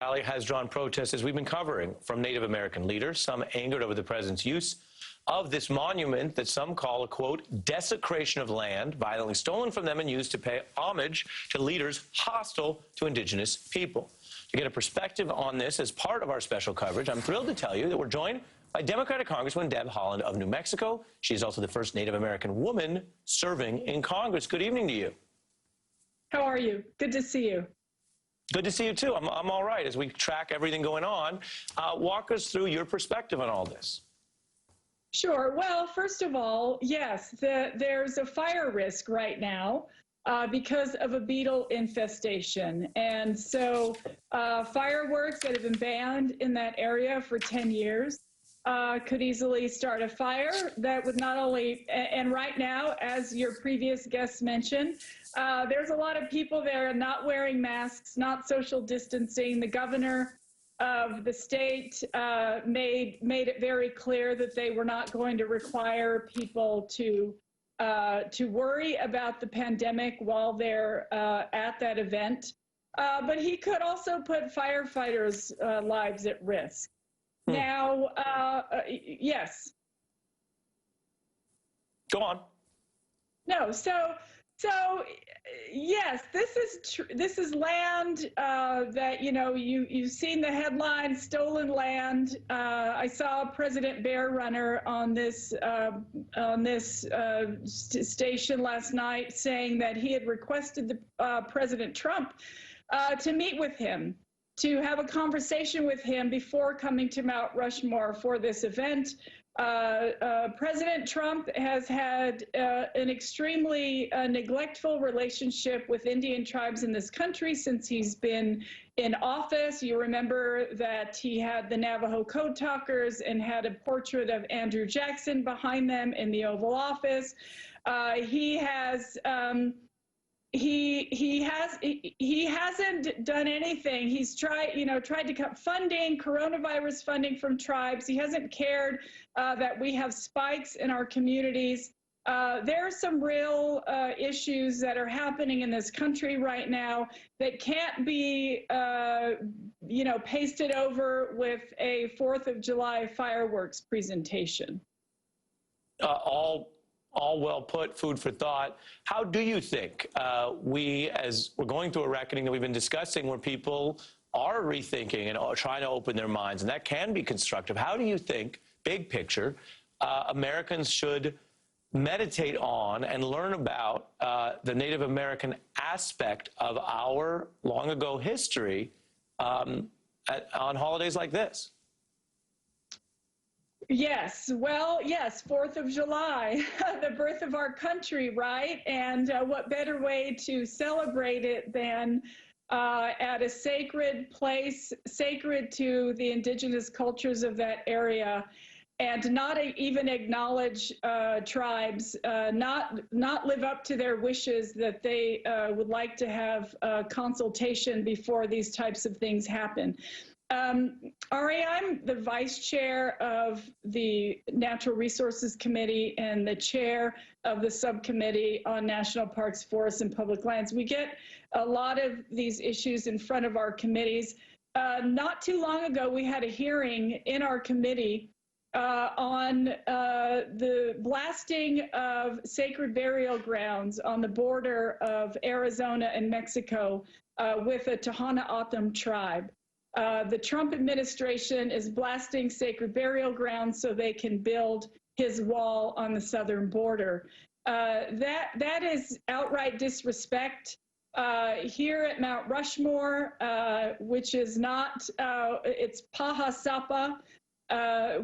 rally has drawn protests, as we've been covering, from Native American leaders, some angered over the president's use of this monument that some call a, quote, desecration of land, violently stolen from them and used to pay homage to leaders hostile to indigenous people. To get a perspective on this as part of our special coverage, I'm thrilled to tell you that we're joined by Democratic Congresswoman Deb Haaland of New Mexico. She is also the first Native American woman serving in Congress. Good evening to you. How are you? Good to see you. Good to see you, too. I'm all right as we track everything going on. Walk us through your perspective on all this. Sure. Well, first of all, yes, there's a fire risk right now because of a beetle infestation. And so fireworks that have been banned in that area for 10 years could easily start a fire that would not only, and right now, as your previous guest mentioned, there's a lot of people there not wearing masks, not social distancing. The governor of the state made it very clear that they were not going to require people to worry about the pandemic while they're at that event. But he could also put firefighters' lives at risk. Now, yes. Go on. No, so yes, this is land that, you know, you've seen the headline, stolen land. I saw President Bear Runner on this station last night saying that he had requested President Trump to meet with him, to have a conversation with him before coming to Mount Rushmore for this event. President Trump has had an extremely neglectful relationship with Indian tribes in this country since he's been in office. You remember that he had the Navajo Code Talkers and had a portrait of Andrew Jackson behind them in the Oval Office. He hasn't done anything. He's tried to cut funding, coronavirus funding from tribes. He hasn't cared that we have spikes in our communities. There are some real issues that are happening in this country right now that can't be, pasted over with a 4th of July fireworks presentation. All well put, food for thought. How do you think as we're going through a reckoning that we've been discussing where people are rethinking and are trying to open their minds, and that can be constructive, how do you think, big picture, Americans should meditate on and learn about the Native American aspect of our long ago history on holidays like this? Yes, well, yes, 4th of July, the birth of our country, right? And what better way to celebrate it than at a sacred place, sacred to the indigenous cultures of that area, and not even acknowledge tribes, not live up to their wishes that they would like to have consultation before these types of things happen. Ari, I'm the vice chair of the Natural Resources Committee and the chair of the subcommittee on national parks, forests, and public lands. We get a lot of these issues in front of our committees. Not too long ago, we had a hearing in our committee on the blasting of sacred burial grounds on the border of Arizona and Mexico with a Tohono O'odham tribe. The Trump administration is blasting sacred burial grounds so they can build his wall on the southern border. That is outright disrespect. Here at Mount Rushmore, which is not, it's Pahasapa,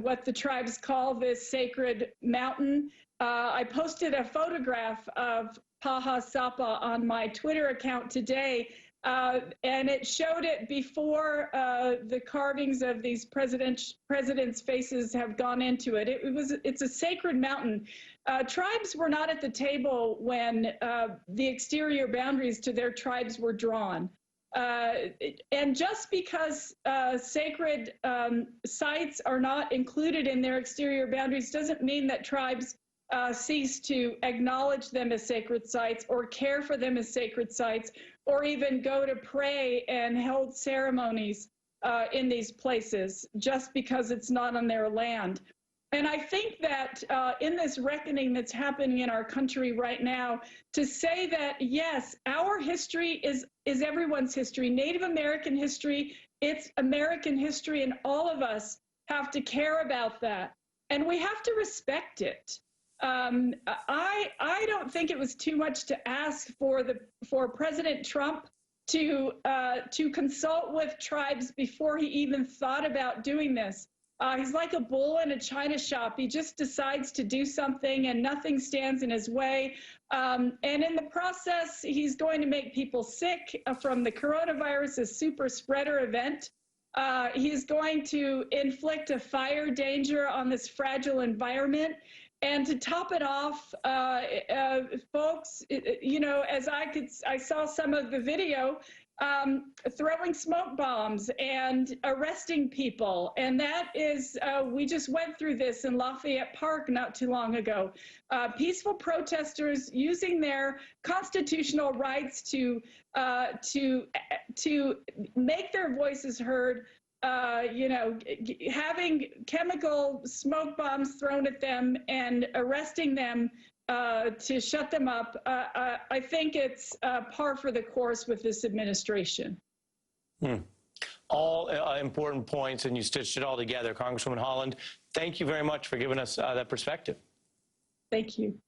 what the tribes call this sacred mountain. I posted a photograph of Pahasapa on my Twitter account today. And it showed it before the carvings of these presidents' faces have gone into it. It's a sacred mountain. Tribes were not at the table when the exterior boundaries to their tribes were drawn. And just because sacred sites are not included in their exterior boundaries doesn't mean that tribes cease to acknowledge them as sacred sites or care for them as sacred sites, or even go to pray and hold ceremonies in these places just because it's not on their land. And I think that in this reckoning that's happening in our country right now, to say that, yes, our history is everyone's history, Native American history, it's American history, and all of us have to care about that. And we have to respect it. I don't think it was too much to ask for President Trump to consult with tribes before he even thought about doing this. He's like a bull in a china shop. He just decides to do something and nothing stands in his way. And in the process, he's going to make people sick from the coronavirus, a super spreader event. He's going to inflict a fire danger on this fragile environment. And to top it off, folks, you know, as I saw some of the video, throwing smoke bombs and arresting people. And that is, we just went through this in Lafayette Park not too long ago. Peaceful protesters using their constitutional rights to make their voices heard, you know, having chemical smoke bombs thrown at them and arresting them to shut them up. I think it's par for the course with this administration. All important points, and you stitched it all together. Congresswoman Haaland, thank you very much for giving us that perspective. Thank you.